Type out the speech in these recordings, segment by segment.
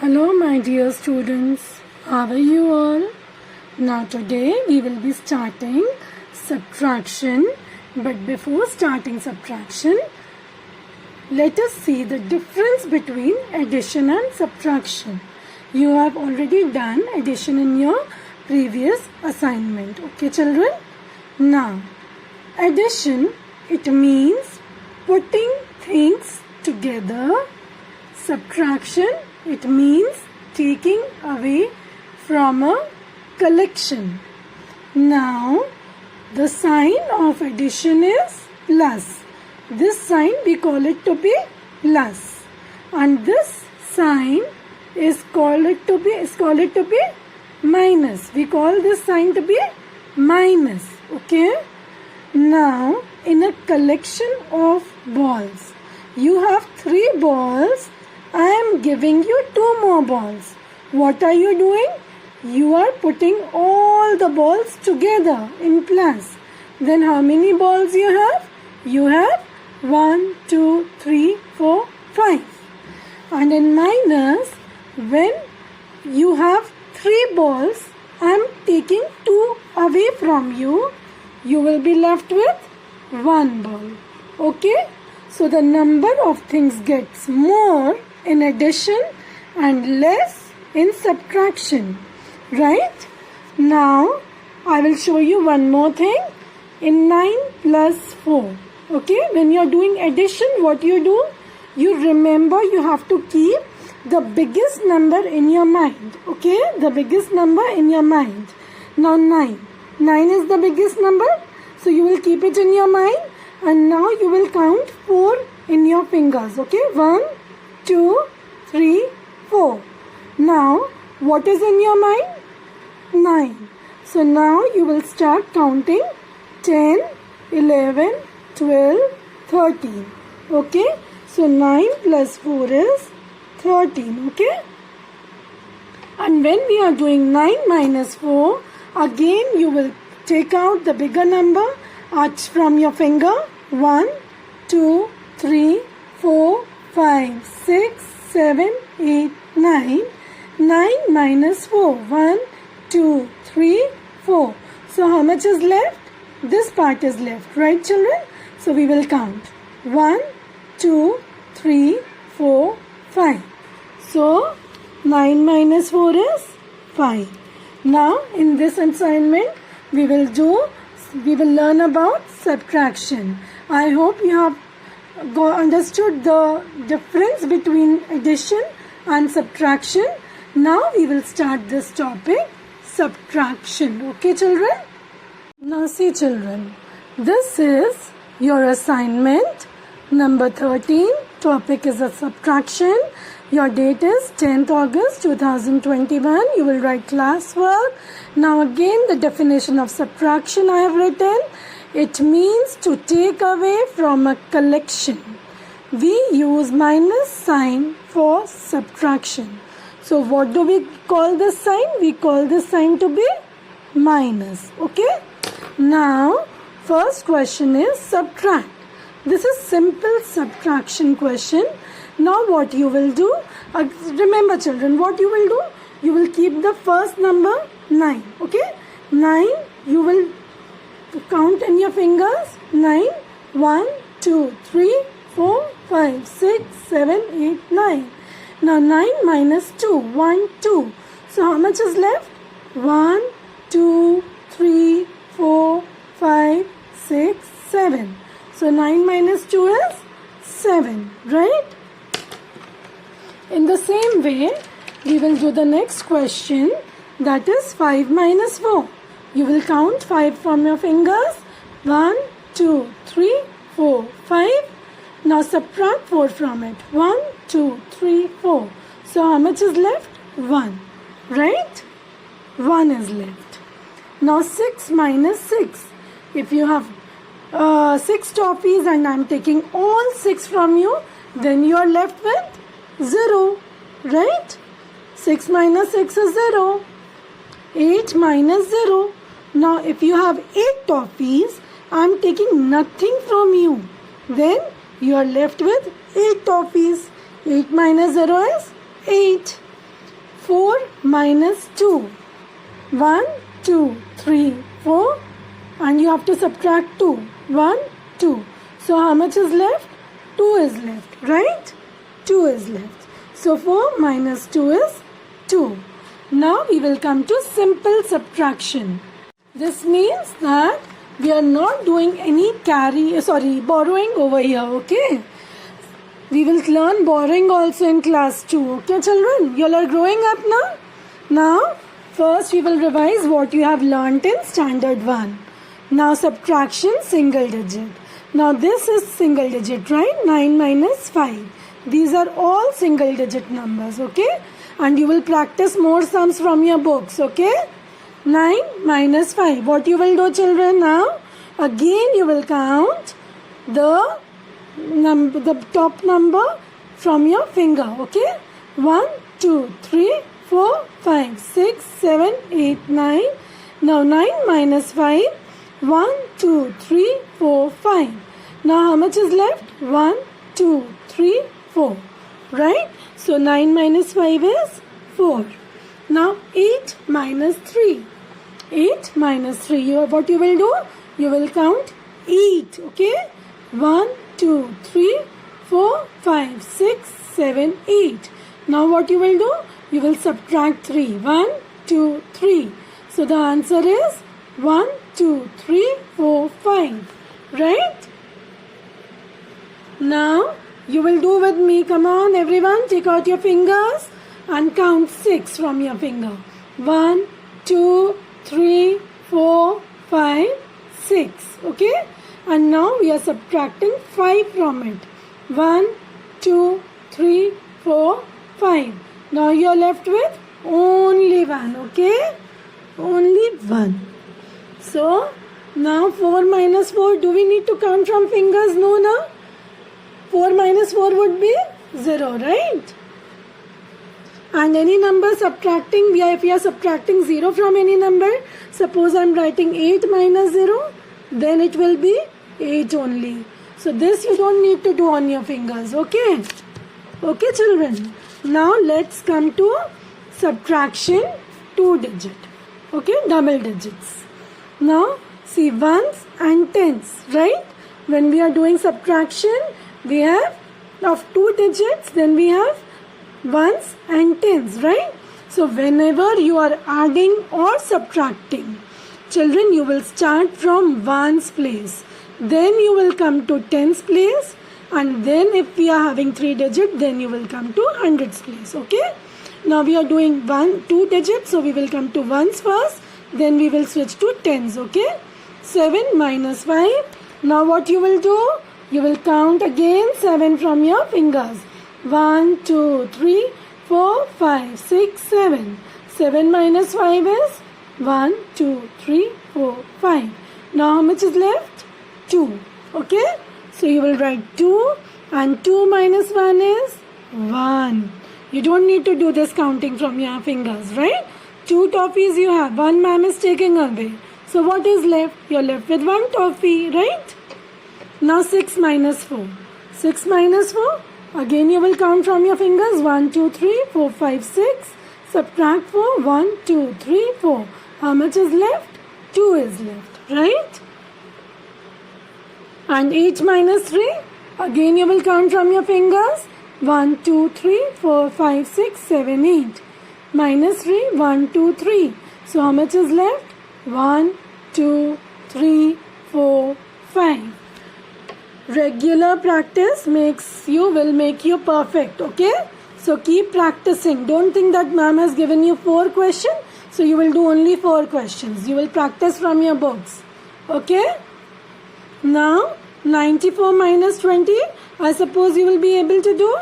Hello my dear students, how are you all? Now today we will be starting subtraction, but before starting subtraction, let us see the difference between addition and subtraction. You have already done addition in your previous assignment, okay children? Now, addition, it means putting things together. Subtraction, it means taking away from a collection. Now, the sign of addition is plus. This sign we call it to be plus, and this sign is called it to be minus. We call this sign to be minus. Okay. Now, in a collection of balls, you have 3 balls. I am giving you 2 more balls. What are you doing? You are putting all the balls together in plus. Then how many balls you have? You have 1, 2, 3, 4, 5. And in minus, when you have 3 balls, I am taking 2 away from you. You will be left with 1 ball. Okay? So the number of things gets more in addition and less in subtraction. Right? Now, I will show you one more thing. In 9 plus 4. Okay? When you are doing addition, what you do? You remember you have to keep the biggest number in your mind. Okay? The biggest number in your mind. Now 9. 9 is the biggest number. So you will keep it in your mind. And now you will count 4 in your fingers. Okay? 1, 2, 3, 4. Now, what is in your mind? 9. So now you will start counting 10, 11, 12, 13. Okay? So 9 plus 4 is 13. Okay? And when we are doing 9 minus 4, again you will take out the bigger number from your finger. 1, 2, 3, 4, 5, 6, 7, 8, 9. 9 minus 4. 1, 2, 3, 4. So how much is left? This part is left. Right children? So we will count. 1, 2, 3, 4, 5. So 9 minus 4 is 5. Now in this assignment we will learn about subtraction. I hope you have understood the difference between addition and subtraction. Now we will start this topic, subtraction. Okay children? Now see children, this is your assignment number 13. Topic is a subtraction. Your date is 10th August 2021. You will write classwork. Now again the definition of subtraction I have written. It means to take away from a collection. We use minus sign for subtraction. So what do we call this sign? We call this sign to be minus. Okay? Now first question is subtract. This is simple subtraction question. Now what you will do? Remember children, what you will do? You will keep the first number 9. Okay? 9 you will count in your fingers. 9. 1, 2, 3, 4, 5, 6, 7, 8, 9. Now 9 minus 2. 1, 2. So how much is left? 1, 2, 3, 4, 5, 6, 7. So 9 minus 2 is 7. Right? In the same way, we will do the next question. That is 5 minus 4. You will count 5 from your fingers. 1, 2, 3, 4, 5. Now subtract 4 from it. 1, 2, 3, 4. So how much is left? 1. Right? 1 is left. Now 6 minus 6. If you have 6 toffees and I am taking all 6 from you, then you are left with 0. Right? 6 minus 6 is 0. 8 minus 0. Now if you have 8 toffees, I am taking nothing from you. Then you are left with 8 toffees. 8 minus 0 is 8. 4 minus 2. 1, 2, 3, 4. And you have to subtract 2. 1, 2. So how much is left? 2 is left, right? 2 is left. So 4 minus 2 is 2. Now we will come to simple subtraction. This means that we are not doing any borrowing over here, okay? We will learn borrowing also in class 2, okay children? You all are growing up now? Now, first we will revise what you have learnt in standard 1. Now subtraction single digit. Now this is single digit, right? 9 minus 5. These are all single digit numbers, okay? And you will practice more sums from your books, okay? 9 minus 5. What you will do, children, now? Again you will count the top number from your finger, okay? 1, 2, 3, 4, 5, 6, 7, 8, 9. Now 9 minus 5. 1, 2, 3, 4, 5. Now how much is left? 1, 2, 3, 4. Right? So 9 minus 5 is 4. Now 8 minus 3. 8 minus 3. What you will do? You will count 8. Okay? 1, 2, 3, 4, 5, 6, 7, 8. Now what you will do? You will subtract 3. 1, 2, 3. So the answer is 1, 2, 3, 4, 5. Right? Now you will do with me. Come on everyone. Take out your fingers and count 6 from your finger. 1, 2, 3, 4, 5, 6. Okay? And now we are subtracting 5 from it. 1, 2, 3, 4, 5. Now you are left with only 1. Okay? Only 1. So, now 4 minus 4, do we need to count from fingers? No, no. 4 minus 4 would be 0, right? And any number subtracting, if we are subtracting 0 from any number, suppose I am writing 8 minus 0, then it will be 8 only. So this you don't need to do on your fingers, okay? Okay children. Now let's come to subtraction 2 digit. Okay, double digits. Now see ones and tens, right? When we are doing subtraction, we have of 2 digits, then we have ones and tens, right? So whenever you are adding or subtracting, children, you will start from ones place. Then you will come to tens place. And then if we are having 3 digits, then you will come to hundreds place, okay? Now we are doing 2 digits, so we will come to ones first. Then we will switch to tens, okay? 7 minus 5. Now what you will do? You will count again 7 from your fingers. 1, 2, 3, 4, 5, 6, 7. 7 minus 5 is 1, 2, 3, 4, 5. Now how much is left? 2. Okay? So you will write 2 and 2 minus 1 is 1. You don't need to do this counting from your fingers, right? 2 toffees you have. 1 ma'am is taking away. So what is left? You're left with 1 toffee, right? Now 6 minus 4. 6 minus 4. Again you will count from your fingers. 1, 2, 3, 4, 5, 6. Subtract 4. 1, 2, 3, 4. How much is left? 2 is left, right? And 8 minus 3. Again you will count from your fingers. 1, 2, 3, 4, 5, 6, 7, 8. Minus 3. 1, 2, 3. So how much is left? 1, 2, 3, 4, 5. Regular practice will make you perfect, okay? So keep practicing. Don't think that ma'am has given you 4 questions, so you will do only 4 questions. You will practice from your books, okay? Now 94 minus 20, I suppose you will be able to do,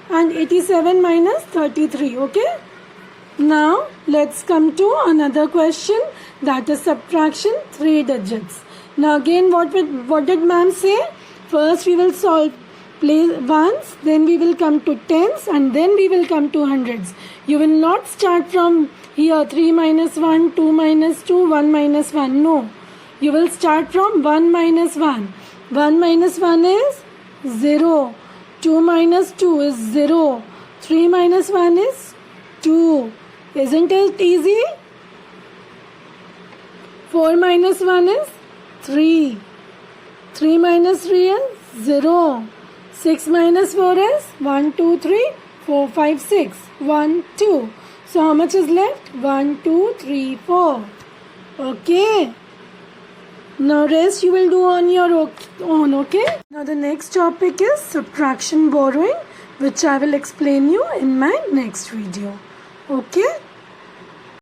and 87 minus 33, okay? Now let's come to another question, that is subtraction 3 digits. Now again what did ma'am say? First we will solve ones, then we will come to tens, and then we will come to hundreds. You will not start from here 3 minus 1, 2 minus 2, 1 minus 1. No. You will start from 1 minus 1. 1 minus 1 is 0. 2 minus 2 is 0. 3 minus 1 is 2. Isn't it easy? 4 minus 1 is 3. 3 minus 3 is 0. 6 minus 4 is 1, 2, 3, 4, 5, 6. 1, 2. So how much is left? 1, 2, 3, 4. Okay. Now rest you will do on your own, okay? Now the next topic is subtraction borrowing, which I will explain you in my next video. Okay?